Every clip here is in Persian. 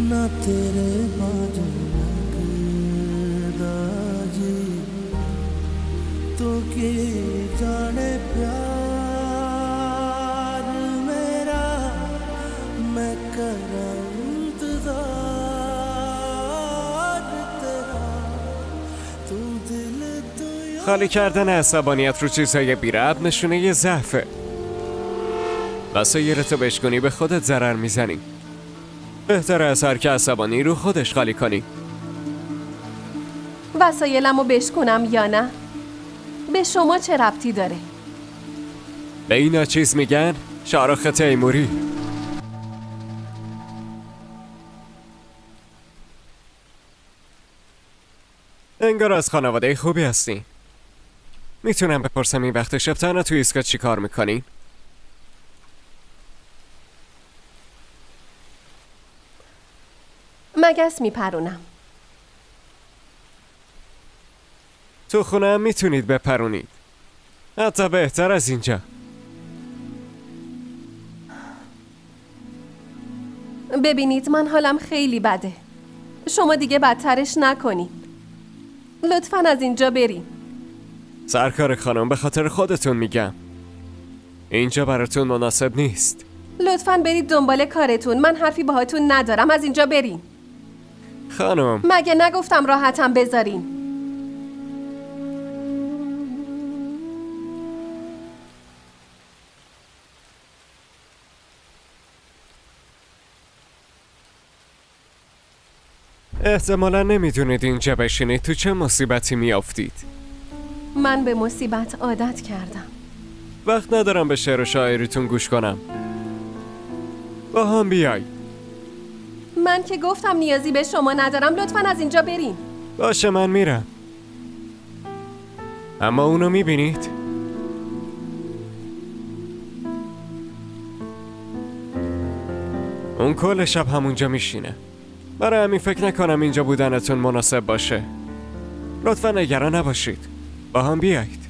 ना तेरे बाजू लगदा जी तू की जाने प्यार मेरा मैं करा इंतजार तेरा तू दिल तू خالی کردن عصبانیت رو چیزهای بی‌ربط نشونه ضعفه. وسایل تو بشکنی به خودت ضرر میزنی. بهتره از هر که عصبانی رو خودش خالی کنی. وسایلمو بشکنم یا نه؟ به شما چه ربطی داره؟ به اینا چیز میگن شاهرخ تیموری. انگار از خانواده خوبی هستی. میتونم بپرسم این وقت شب تنها توی ایستگاه چی کار میکنین؟ مگس میپرونم. تو خونه هم میتونید بپرونید. حتی بهتر از اینجا. ببینید من حالم خیلی بده. شما دیگه بدترش نکنید. لطفاً از اینجا بریم. سرکار خانم به خاطر خودتون میگم. اینجا براتون مناسب نیست. لطفاً برید دنبال کارتون. من حرفی باهاتون ندارم. از اینجا بریم. خانم مگه نگفتم راحتم بذارین؟ احتمالا نمیدونید اینجا بشینید تو چه مصیبتی میافتید. من به مصیبت عادت کردم. وقت ندارم به شعر و شاعریتون گوش کنم. با هم بیای. من که گفتم نیازی به شما ندارم. لطفاً از اینجا بریم. باشه من میرم. اما اونو میبینید؟ اون کل شب همونجا میشینه. برای همین فکر نکنم اینجا بودنتون مناسب باشه. لطفا نگران نباشید. با هم بیایید.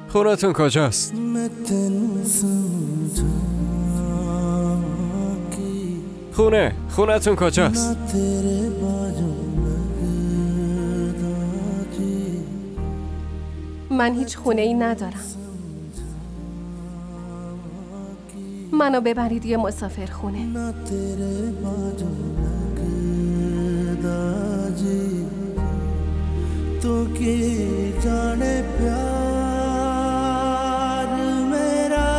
خونتون کجاست؟ خونتون کجاست؟ من هیچ خونه ای ندارم. منو ببرید یه مسافر خونه. تو کی جانے پیار میرا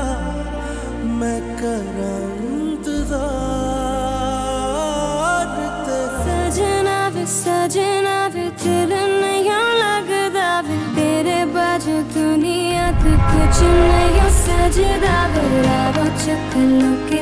میں کراں انتظار سجنا وے دل نہیں لگدا وے تیرے باجو دنیا تے کچھ نہیں سجدا وے راہ چکلوں کے